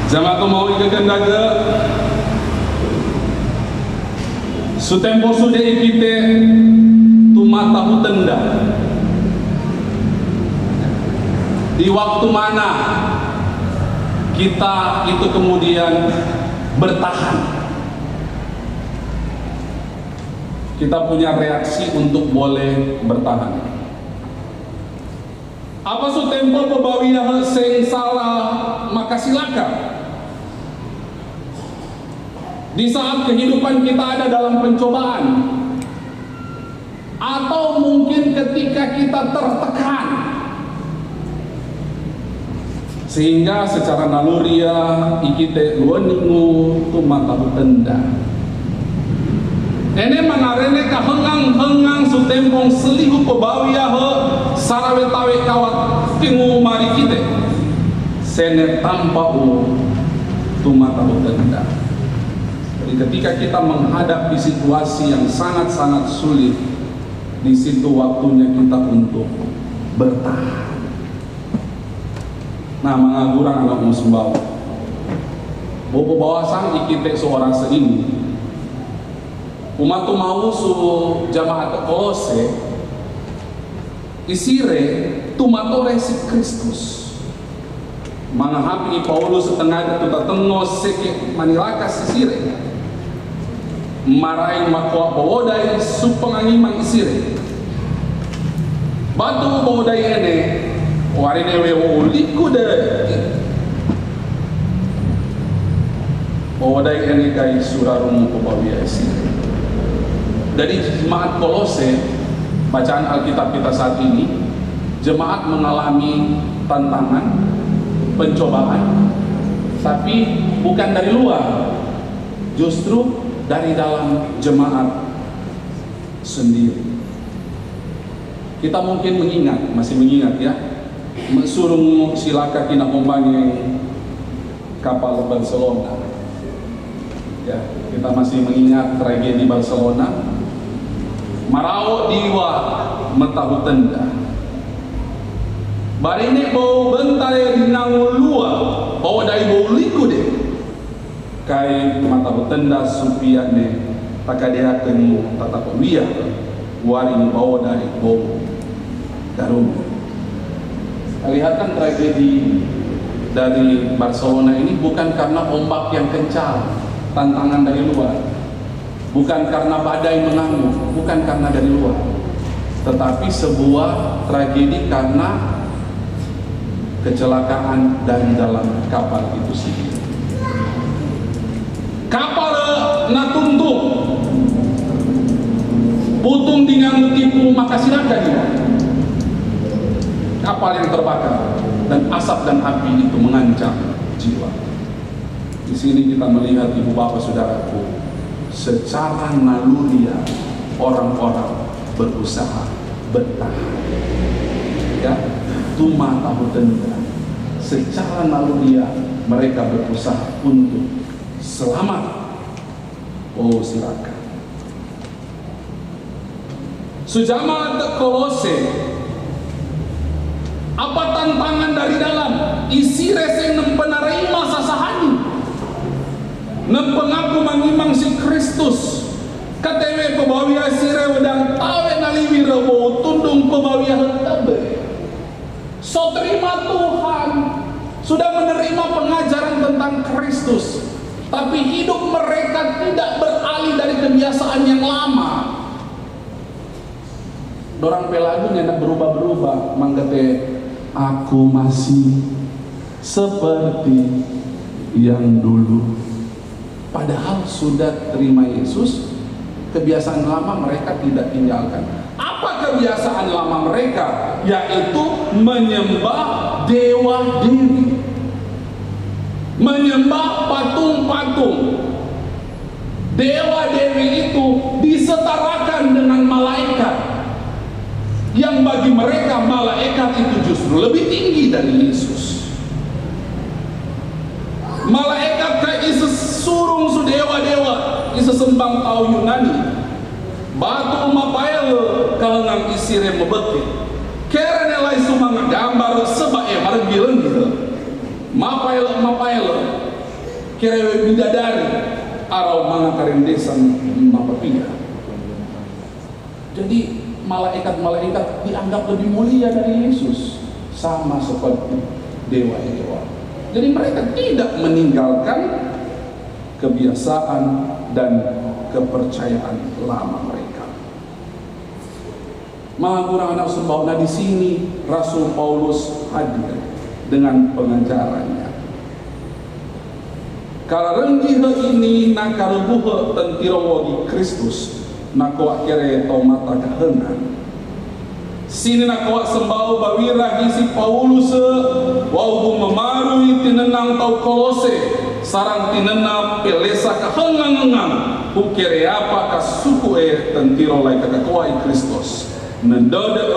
Jamaah mau ikakan daga sutempo sude ikite tumata hutenda di waktu mana kita itu kemudian bertahan, kita punya reaksi untuk boleh bertahan. Apa su tempo pebawiyah sing salah maka silakan. Di saat kehidupan kita ada dalam pencobaan, atau mungkin ketika kita tertekan, sehingga secara naluriya ikite luaningu tumata hutenda. Ene manarene kahengang-hengang sutempong selihu pebawiyah sarawetawe kawat tingu mari kite sene tanpa tumata hutenda. Jadi ketika kita menghadapi situasi yang sangat-sangat sulit, di situ waktunya kita untuk bertahan. Nah, mengagurang anak musbah. Bobo bawasang ikite seorang seini. Umat mau su jamaat Kolose isire tumatore si Kristus. Mangahapi Paulus setengah itu tatengno seke manilaka sisire. Maraing makwa bawodai supengangimang isire. Batu bawodai ene warine wewo liku de bawodai ene kai surarumu pebawiyah isire. Dari jemaat Kolose, bacaan Alkitab kita saat ini, jemaat mengalami tantangan, pencobaan, tapi bukan dari luar, justru dari dalam jemaat sendiri. Kita mungkin masih mengingat ya, suruh silaka kina membangun kapal Barcelona. Ya, kita masih mengingat tragedi Barcelona. Marao diwa matahu tenda. Barine bau bentare dinangul lua, bau dai bau liku de. Kai matahu tenda supiane takadea kenu tatapawia waring bau dari bau garum. Lihatkan tragedi dari Barcelona ini bukan karena ombak yang kencang, tantangan dari luar. Bukan karena badai mengamuk, bukan karena dari luar, tetapi sebuah tragedi karena kecelakaan dari dalam kapal itu sendiri. Kapal natuntuk putung dengan tipu maka silakan ya. Kapal yang terbakar dan asap dan api itu mengancam jiwa. Di sini kita melihat ibu bapak saudaraku, secara naluriah orang-orang berusaha bertahan. Ya, tumata hutenda. Secara naluriah mereka berusaha untuk selamat. Oh, silakan. Sujamaat Kolose, apa tantangan dari dalam? Isi reseng nempenarima sasahani. Nempengaku mangimang si Kristus. KTW pebawiyah sire wedang tawe naliwi rebo tundung pebawiyah tabe. So terima Tuhan sudah menerima pengajaran tentang Kristus, tapi hidup mereka tidak beralih dari kebiasaan yang lama. Dorang pelagu nyenak berubah-berubah, manggate aku masih seperti yang dulu. Padahal sudah terima Yesus, kebiasaan lama mereka tidak tinggalkan. Apa kebiasaan lama mereka? Yaitu menyembah dewa dewi, menyembah patung-patung. Dewa dewi itu disetarakan dengan malaikat, yang bagi mereka malaikat itu justru lebih tinggi dari Yesus. Malaikat kayak surung su dewa-dewa isesembang tau Yunani batu mapael kalengang isire mebeke kere nelai sumanga gambar sebae margilen gitu mapael kerewe bidadari arau mga karendesan mapapia. Jadi malaikat-malaikat dianggap lebih mulia dari Yesus, sama seperti dewa-dewa. Jadi mereka tidak meninggalkan kebiasaan dan kepercayaan lama mereka. Mga kurang anak sembah, nah di sini Rasul Paulus hadir dengan pengajarannya. Karenggihe ini nakarubuhe tentiro di Kristus nakoa kere tomata kahengan. Sini nakoa sembau bawira hisi Paulus wau memarui tinenang tau Kolose sarang tinenang pelesa kahengang-hengang ukere apa kasuku tentiro lai kakakuai Kristus. Nendode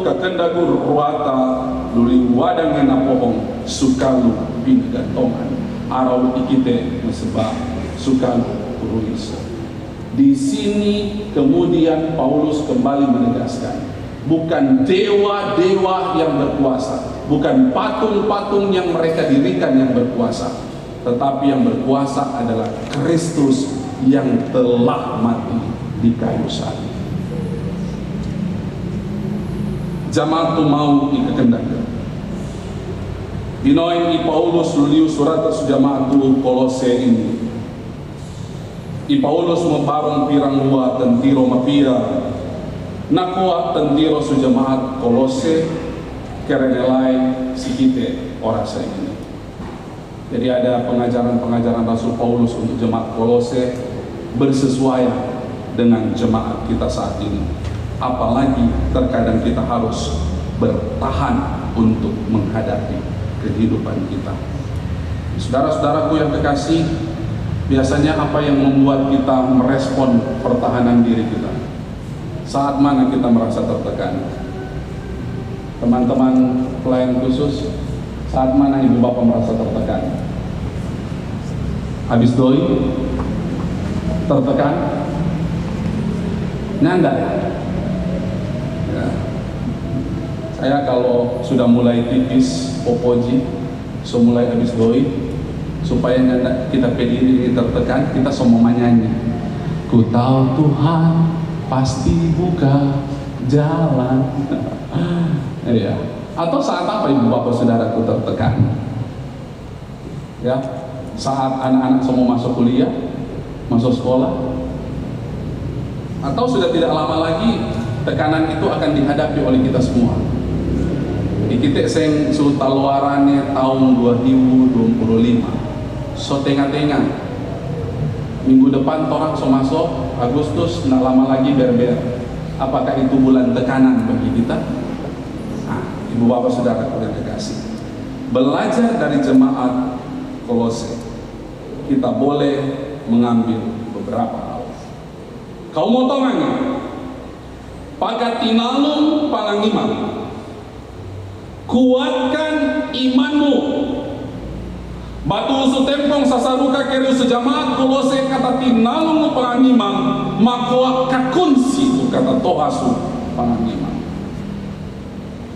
kakendagur ruata luli wadang ena pohong sukalu binagantongan arau ikite mesebab sukalu kuruisa. Di sini kemudian Paulus kembali menegaskan, bukan dewa-dewa yang berkuasa, bukan patung-patung yang mereka dirikan yang berkuasa, tetapi yang berkuasa adalah Kristus yang telah mati di kayu salib. Jamaat tu mau ikekendakan. Inoin i Paulus luliu surat sujamaat tu Kolose ini. I Paulus membarong pirang dua tentiro mapia nakuat tentiro sujamaat Kolose kerenelai sikite orasa ini. Jadi ada pengajaran-pengajaran Rasul Paulus untuk jemaat Kolose bersesuaian dengan jemaat kita saat ini. Apalagi terkadang kita harus bertahan untuk menghadapi kehidupan kita. Saudara-saudaraku yang kekasih, biasanya apa yang membuat kita merespon pertahanan diri kita? Saat mana kita merasa tertekan? Teman-teman pelayan khusus, saat mana ibu bapak merasa tertekan? Habis doi? Tertekan? Nanda ya? Saya kalau sudah mulai tipis, popoji, so mulai habis doi, supaya kita pediri tertekan, kita semua menyanyi. Ku tahu Tuhan pasti buka jalan. Iya. Atau saat apa ibu bapak saudaraku tertekan? Ya, saat anak-anak semua masuk kuliah, masuk sekolah, atau sudah tidak lama lagi tekanan itu akan dihadapi oleh kita semua. Kita seng sultaluarannya tahun 2025. So tengah-tengah minggu depan orang so masuk Agustus, nak lama lagi berber. Apakah itu bulan tekanan bagi kita? Nah, ibu bapak saudara yang kekasih, belajar dari jemaat Kolose, kita boleh mengambil beberapa hal. Kau mau tongannya? Pakatinalum pangangiman, kuatkan imanmu. Batu sutempong sasaruka keru sejamaat Kolose kata tinalung pangangiman, makwa kakunsi kata tohasu pangangiman.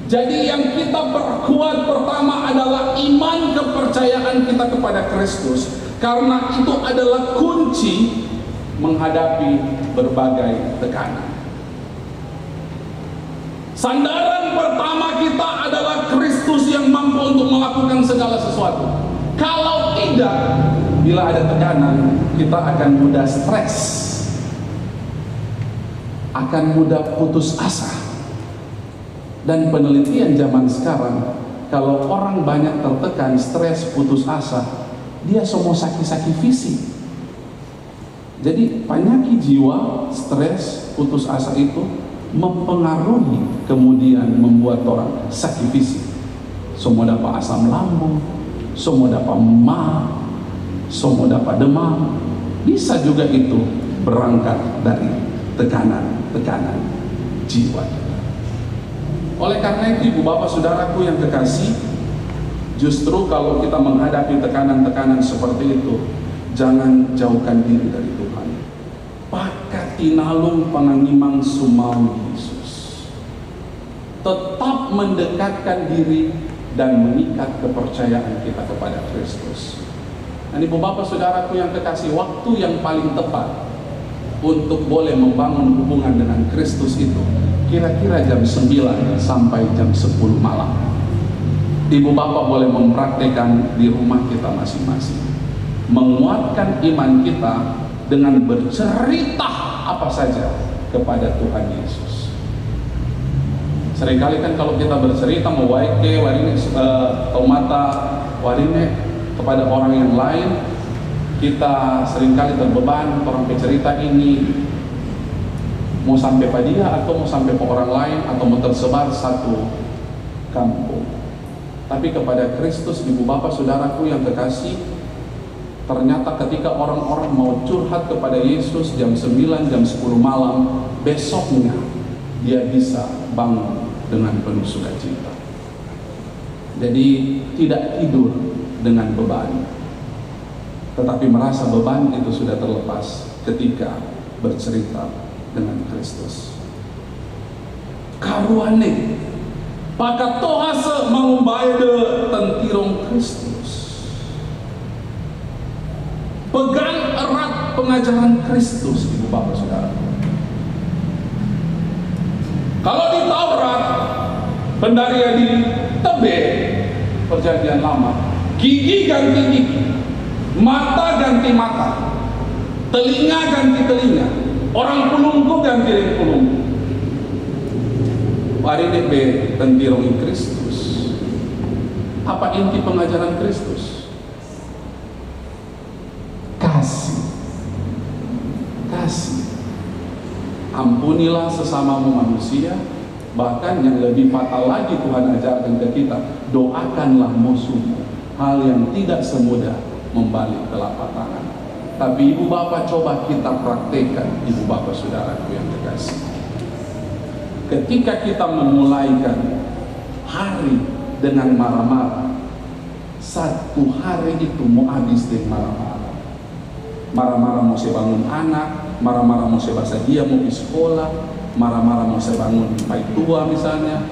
Jadi yang kita perkuat pertama adalah iman, kepercayaan kita kepada Kristus, karena itu adalah kunci menghadapi berbagai tekanan. Sandaran pertama kita adalah Kristus yang mampu untuk melakukan segala sesuatu. Kalau tidak, bila ada tekanan, kita akan mudah stres, akan mudah putus asa. Dan penelitian zaman sekarang, kalau orang banyak tertekan, stres, putus asa, dia semua sakit-sakit fisik. Jadi penyakit jiwa, stres, putus asa itu mempengaruhi, kemudian membuat orang sakit fisik. Semua dapat asam lambung, semua dapat ma, semua dapat demam. Bisa juga itu berangkat dari tekanan jiwa. Oleh karena itu, ibu bapak saudaraku yang kekasih, justru kalau kita menghadapi tekanan-tekanan seperti itu, jangan jauhkan diri dari Tuhan. Pakatinalung panangimang sumau Yesus. Tetap mendekatkan diri dan mengikat kepercayaan kita kepada Kristus. Dan ibu bapak saudaraku yang kekasih, waktu yang paling tepat untuk boleh membangun hubungan dengan Kristus itu kira-kira jam 9 sampai jam 10 malam. Ibu bapak boleh mempraktekkan di rumah kita masing-masing, menguatkan iman kita dengan bercerita apa saja kepada Tuhan Yesus. Seringkali kan kalau kita bercerita mewaike warine tomata warine kepada orang yang lain, kita seringkali terbeban orang bercerita ini mau sampai pada dia atau mau sampai ke orang lain atau mau tersebar satu kampung. Tapi kepada Kristus, ibu bapak saudaraku yang kekasih, ternyata ketika orang-orang mau curhat kepada Yesus jam 9, jam 10 malam, besoknya dia bisa bangun dengan penuh sukacita. Jadi tidak tidur dengan beban, tetapi merasa beban itu sudah terlepas ketika bercerita dengan Kristus. Karuane pakatohase mengumbaide tentirong Kristus. Pegang erat pengajaran Kristus, ibu bapak saudara. Kalau di Taurat, pendaria di Tebet, perjanjian lama, gigi ganti gigi, mata ganti mata, telinga ganti telinga, orang pulungku ganti pulungku. Hari ini tentirong Kristus. Apa inti pengajaran Kristus? Kasih. Ampunilah sesamamu manusia. Bahkan yang lebih fatal lagi Tuhan ajarkan ke kita, doakanlah musuhmu, hal yang tidak semudah membalik telapak tangan. Tapi ibu bapak coba kita praktekkan, ibu bapak saudaraku yang kekasih. Ketika kita memulaikan hari dengan marah-marah, satu hari itu mau habis dengan marah-marah. Marah-marah mau saya bangun anak, marah-marah mau saya bahasa dia mau di sekolah, marah-marah mau saya bangun baik tua misalnya.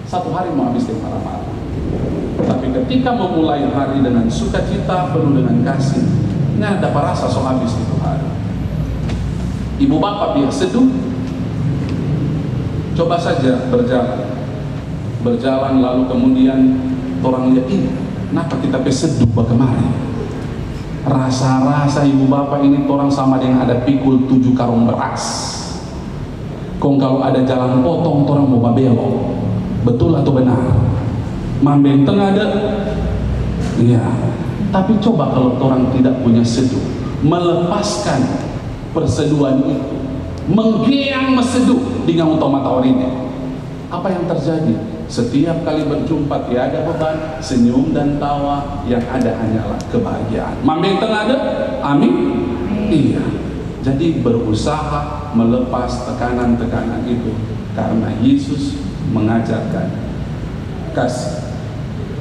Satu hari mau habis dengan marah-marah. Tapi ketika memulai hari dengan sukacita penuh dengan kasih, nggak ada rasa so habis itu hari. Ibu bapak biar seduh, coba saja berjalan lalu kemudian orang lihat ini, kenapa kita seduh bagaimana? Rasa-rasa ibu bapak ini orang sama dengan ada pikul 7 karung beras. Kong kalau ada jalan potong orang mau babelok, betul atau benar? Mambeng tengah ada, iya. Tapi coba kalau orang tidak punya seduh, melepaskan perseduhan itu, menggeang meseduh dengan utama tawarinnya, apa yang terjadi? Setiap kali berjumpa tiada beban, senyum dan tawa, yang ada hanyalah kebahagiaan. Mambeng tengah ada, amin. Iya. Jadi berusaha melepas tekanan-tekanan itu karena Yesus mengajarkan kasih.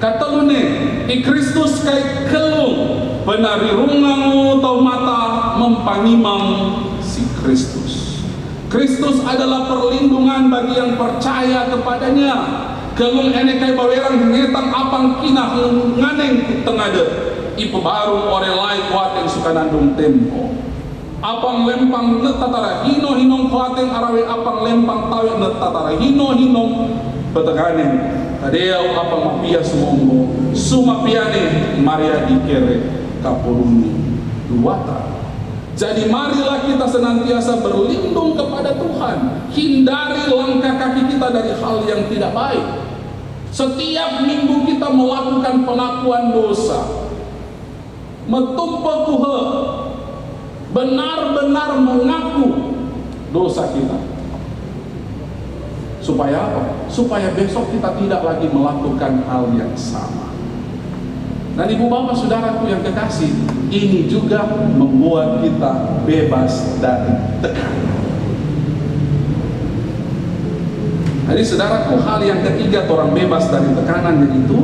Kata lune, Kristus kai kelung penari rungangu tau mata mempanimang si Kristus. Kristus adalah perlindungan bagi yang percaya kepadanya. Kelung ene kai bawerang ngetan apang kinah nganeng tengade. Ipo baru ore lai kuateng suka nandung tempo. Apang lempang netatara hino hinong kuateng arawe apang lempang tawe netatara hino hinong petekanen. Tadeo apang mapia sumombo sumapiane Maria dikere kapuruni duwata. Jadi marilah kita senantiasa berlindung kepada Tuhan, hindari langkah kaki kita dari hal yang tidak baik. Setiap minggu kita melakukan pengakuan dosa, metumpah kuhe, benar-benar mengaku dosa kita. Supaya apa? Supaya besok kita tidak lagi melakukan hal yang sama. Dan ibu bapak saudaraku yang kekasih, ini juga membuat kita bebas dari tekanan. Jadi saudaraku, hal yang ketiga orang bebas dari tekanan yaitu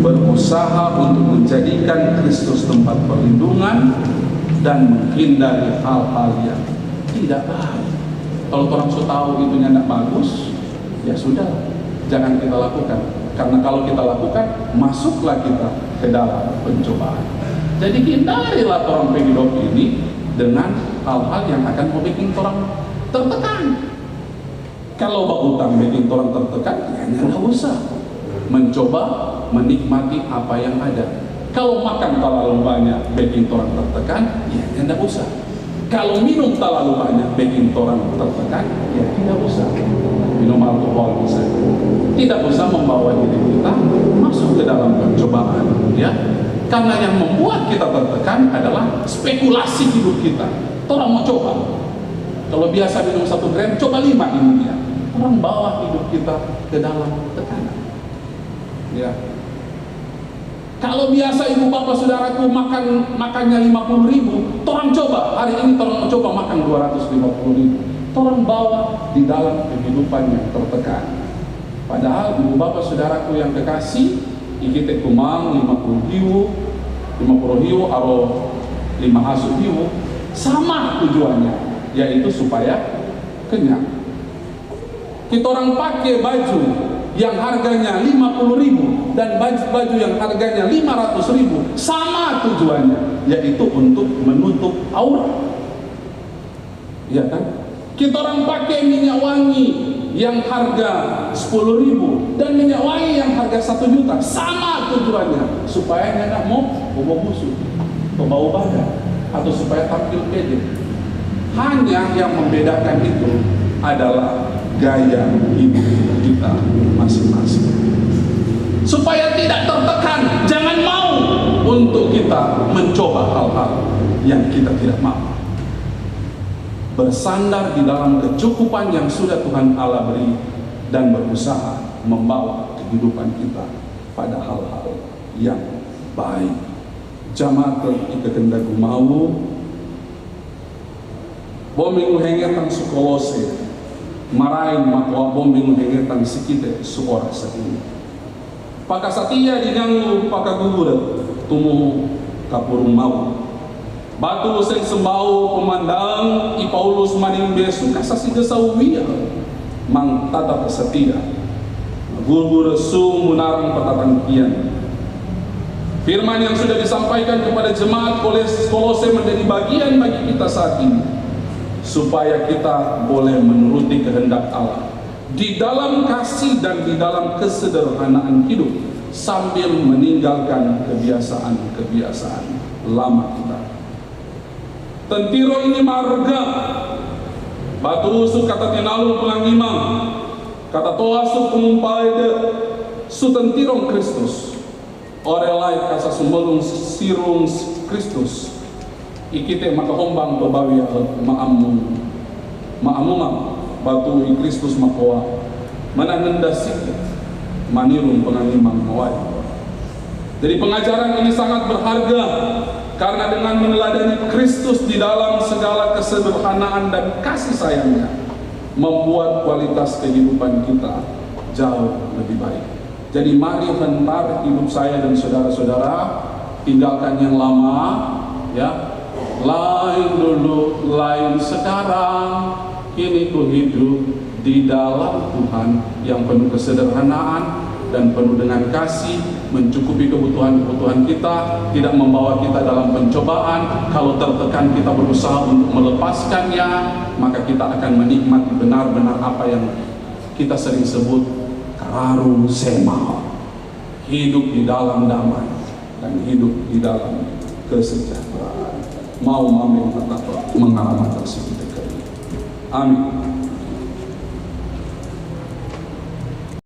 berusaha untuk menjadikan Kristus tempat perlindungan dan menghindari hal-hal yang tidak baik. Kalau orang sudah tahu itu tidak bagus, ya sudah, jangan kita lakukan. Karena kalau kita lakukan, masuklah kita ke dalam pencobaan. Jadi hindarilah orang hidup ini dengan hal-hal yang akan membuat orang tertekan. Kalau berhutang bikin orang tertekan, ya tidak usah mencoba menikmati apa yang ada. Kalau makan terlalu banyak bikin orang tertekan, ya tidak usah. Kalau minum terlalu banyak bikin orang tertekan, ya tidak usah. Minum alkohol misalnya, tidak usah membawa diri kita masuk ke dalam pencobaan, ya. Karena yang membuat kita tertekan adalah spekulasi hidup kita. Orang mau coba. Kalau biasa minum 1 gram, coba 5 ini dia. Orang bawa hidup kita ke dalam tekanan. Ya. Kalau biasa ibu bapak saudaraku makannya 50.000, orang coba hari ini orang mau coba makan 250.000. Orang bawa di dalam kehidupan yang tertekan. Padahal ibu bapak saudaraku yang kekasih, ikite kumang 50 hiu atau 5 hasut hiu, sama tujuannya, yaitu supaya kenyang. Kita orang pakai baju yang harganya 50.000 dan baju yang harganya 500.000, sama tujuannya, yaitu untuk menutup aurat. Ya kan? Kita orang pakai minyak wangi yang harga 10.000 dan minyak wangi yang harga 1 juta, sama tujuannya, supaya tidak mau bawa musuh atau bau badan, atau supaya tampil pede. Hanya yang membedakan itu adalah gaya hidup kita masing-masing. Supaya tidak tertekan, jangan mau untuk kita mencoba hal-hal yang kita tidak mau. Bersandar di dalam kecukupan yang sudah Tuhan Allah beri dan berusaha membawa kehidupan kita pada hal-hal yang baik. Jamaat kita kendaku mau bombing hengetang sukolose marahin makwa bombing hengetang sikite suora sakini. Paka satia diganggu paka gugur tumu kapurung mau. Batu sing sembau pemandang i Paulus maning besu kasasi gesauwia mang tata setia. Gugur su munarang patatangkian. Firman yang sudah disampaikan kepada jemaat Kolose menjadi bagian bagi kita saat ini, supaya kita boleh menuruti kehendak Allah di dalam kasih dan di dalam kesederhanaan hidup, sambil meninggalkan kebiasaan-kebiasaan lama kita. Tentiro ini marga batu usuk kata tinalu pelangimang kata toa su pengumpai de su tentirong Kristus orelai kasa sumelung sirung Kristus ikite makahombang babawi maamumang batu i Kristus makoa mananendasik manirung pengangimang mawai. Jadi pengajaran ini sangat berharga, karena dengan meneladani Kristus di dalam segala kesederhanaan dan kasih sayangnya, membuat kualitas kehidupan kita jauh lebih baik. Jadi mari hentar hidup saya dan saudara-saudara, tinggalkan yang lama, ya. Lain dulu, lain sekarang, kini ku hidup di dalam Tuhan yang penuh kesederhanaan dan penuh dengan kasih, mencukupi kebutuhan-kebutuhan kita, tidak membawa kita dalam pencobaan. Kalau tertekan kita berusaha untuk melepaskannya, maka kita akan menikmati benar-benar apa yang kita sering sebut kararu sema, hidup di dalam damai dan hidup di dalam kesejahteraan. Mau mengalami tersebut. Amin.